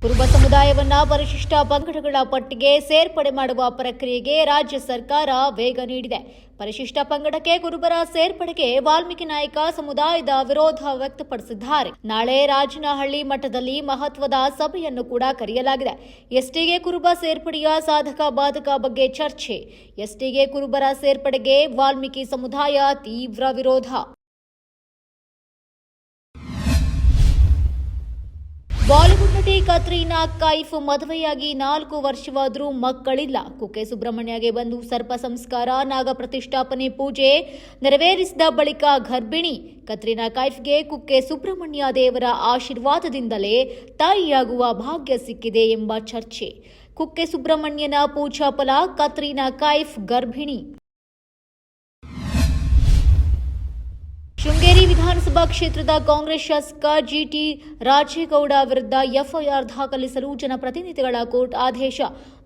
ಕುರುಬ ಸಮುದಾಯವನ್ನ ಪರಿಶಿಷ್ಟ ಪಂಗಡಗಳ ಪಟ್ಟಿಗೆ ಸೇರ್ಪಡೆ ಮಾಡುವ ಪ್ರಕ್ರಿಯೆಗೆ ರಾಜ್ಯ ಸರ್ಕಾರ ವೇಗ ನೀಡಿದೆ. ಪರಿಶಿಷ್ಟ ಪಂಗಡಕ್ಕೆ ಕುರುಬರ ಸೇರ್ಪಡೆಗೆ ವಾಲ್ಮೀಕಿ ನಾಯಕ ಸಮುದಾಯದ ವಿರೋಧ ವ್ಯಕ್ತಪಡಿಸಿದ್ದಾರೆ. ನಾಳೆ ರಾಜನಹಳ್ಳಿ ಮಠದಲ್ಲಿ ಮಹತ್ವದ ಸಭೆಯನ್ನು ಕೂಡ ಕರೆಯಲಾಗಿದೆ. ಎಸ್ಟಿಗೆ ಕುರುಬ ಸೇರ್ಪಡೆಯ ಸಾಧಕ ಬಾಧಕ ಬಗ್ಗೆ ಚರ್ಚೆ. ಎಸ್ಟಿಗೆ ಕುರುಬರ ಸೇರ್ಪಡೆಗೆ ವಾಲ್ಮೀಕಿ ಸಮುದಾಯ ತೀವ್ರ ವಿರೋಧ. ಬಾಲಿವುಡ್ ನಟಿ ಕತ್ರೀನಾ ಕೈಫ್ ಮದುವೆಯಾಗಿ 4 ವರ್ಷವಾದರೂ ಮಕ್ಕಳಿಲ್ಲ. ಕುಕ್ಕೆ ಸುಬ್ರಹ್ಮಣ್ಯಗೆ ಬಂದು ಸರ್ಪ ಸಂಸ್ಕಾರ, ನಾಗ ಪ್ರತಿಷ್ಠಾಪನೆ ಪೂಜೆ ನೆರವೇರಿಸಿದ ಬಳಿಕ ಗರ್ಭಿಣಿ. ಕತ್ರೀನಾ ಕೈಫ್ಗೆ ಕುಕ್ಕೆ ಸುಬ್ರಹ್ಮಣ್ಯ ದೇವರ ಆಶೀರ್ವಾದದಿಂದಲೇ ತಾಯಿಯಾಗುವ ಭಾಗ್ಯ ಸಿಕ್ಕಿದೆ ಎಂಬ ಚರ್ಚೆ. ಕುಕ್ಕೆ ಸುಬ್ರಹ್ಮಣ್ಯನ ಪೂಜಾ ಫಲ, ಕತ್ರೀನಾ ಕೈಫ್ ಗರ್ಭಿಣಿ. ಶೃಂಗೇರಿ ವಿಧಾನಸಭಾ ಕ್ಷೇತ್ರದ ಕಾಂಗ್ರೆಸ್ ಶಾಸಕ ಜಿಟಿ ರಾಜೇಗೌಡ ವಿರುದ್ಧ ಎಫ್ಐಆರ್ ದಾಖಲಿಸಲು ಜನಪ್ರತಿನಿಧಿಗಳ ಕೋರ್ಟ್ ಆದೇಶ.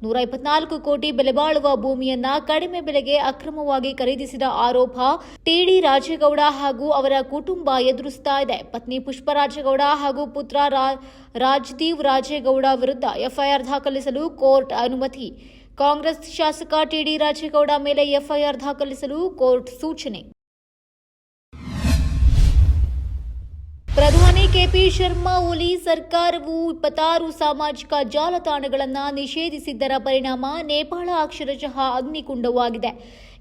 124 ಕೋಟಿ ಬೆಲೆ ಬಾಳುವ ಭೂಮಿಯನ್ನ ಕಡಿಮೆ ಬೆಲೆಗೆ ಅಕ್ರಮವಾಗಿ ಖರೀದಿಸಿದ ಆರೋಪ ಟಿಡಿ ರಾಜೇಗೌಡ ಹಾಗೂ ಅವರ ಕುಟುಂಬ ಎದುರಿಸ್ತಾ ಇದೆ. ಪತ್ನಿ ಪುಷ್ಪರಾಜೇಗೌಡ ಹಾಗೂ ಪುತ್ರ ರಾಜದೀವ್ ರಾಜೇಗೌಡ ವಿರುದ್ಧ ಎಫ್ಐಆರ್ ದಾಖಲಿಸಲು ಕೋರ್ಟ್ ಅನುಮತಿ. ಕಾಂಗ್ರೆಸ್ ಶಾಸಕ ಟಿಡಿ ರಾಜೇಗೌಡ ಮೇಲೆ ಎಫ್ಐಆರ್ ದಾಖಲಿಸಲು ಕೋರ್ಟ್ ಸೂಚನೆ. ಪ್ರಧಾನಿ ಕೆಪಿ ಶರ್ಮಾ ಓಲಿ ಸರ್ಕಾರವು 26 ಸಾಮಾಜಿಕ ಜಾಲತಾಣಗಳನ್ನು ನಿಷೇಧಿಸಿದ್ದರ ಪರಿಣಾಮ ನೇಪಾಳ ಅಕ್ಷರಶಃ ಅಗ್ನಿಕುಂಡವಾಗಿದೆ.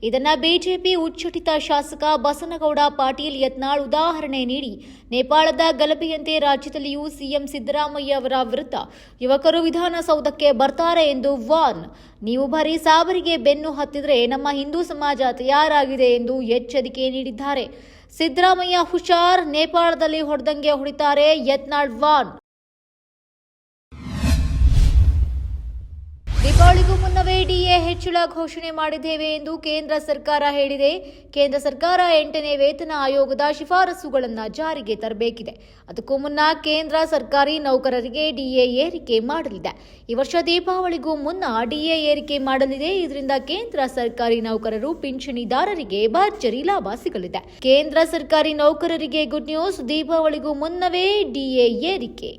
ಇದನ್ನ ಬಿಜೆಪಿ ಉಚ್ಚಟಿತ ಶಾಸಕ ಬಸನಗೌಡ ಪಾಟೀಲ್ ಯತ್ನಾಳ್ ಉದಾಹರಣೆ ನೀಡಿ, ನೇಪಾಳದ ಗಲಭೆಯಂತೆ ರಾಜ್ಯದಲ್ಲಿಯೂ ಸಿಎಂ ಸಿದ್ದರಾಮಯ್ಯ ಅವರ ವಿರುದ್ಧ ಯುವಕರು ವಿಧಾನಸೌಧಕ್ಕೆ ಬರ್ತಾರೆ ಎಂದು ವಾರ್ನ್. ನೀವು ಬರೀ ಸಾಬರಿಗೆ ಬೆನ್ನು ಹತ್ತಿದ್ರೆ ನಮ್ಮ ಹಿಂದೂ ಸಮಾಜ ತಯಾರಾಗಿದೆ ಎಂದು ಎಚ್ಚರಿಕೆ ನೀಡಿದ್ದಾರೆ. ಸಿದ್ದರಾಮಯ್ಯ ಹುಷಾರ್, ನೇಪಾಳದಲ್ಲಿ ಹೊಡೆದಂಗೆ ಹೊಡಿತಾರೆ, ಯತ್ನಾಳ್ ವಾರ್ನ್. ದೀಪಾವಳಿಗೂ ಮುನ್ನವೇ ಡಿಎ ಹೆಚ್ಚಳ ಘೋಷಣೆ ಮಾಡಿದ್ದೇವೆ ಎಂದು ಕೇಂದ್ರ ಸರ್ಕಾರ ಹೇಳಿದೆ. ಕೇಂದ್ರ ಸರ್ಕಾರ 8ನೇ ವೇತನ ಆಯೋಗದ ಶಿಫಾರಸುಗಳನ್ನು ಜಾರಿಗೆ ತರಬೇಕಿದೆ. ಅದಕ್ಕೂ ಮುನ್ನ ಕೇಂದ್ರ ಸರ್ಕಾರಿ ನೌಕರರಿಗೆ ಡಿಎ ಏರಿಕೆ ಮಾಡಲಿದೆ. ಈ ವರ್ಷ ದೀಪಾವಳಿಗೂ ಮುನ್ನ ಡಿಎ ಏರಿಕೆ ಮಾಡಲಿದೆ. ಇದರಿಂದ ಕೇಂದ್ರ ಸರ್ಕಾರಿ ನೌಕರರು, ಪಿಂಚಣಿದಾರರಿಗೆ ಭರ್ಜರಿ ಲಾಭ ಸಿಗಲಿದೆ. ಕೇಂದ್ರ ಸರ್ಕಾರಿ ನೌಕರರಿಗೆ ಗುಡ್ ನ್ಯೂಸ್, ದೀಪಾವಳಿಗೂ ಮುನ್ನವೇ ಡಿಎ ಏರಿಕೆ.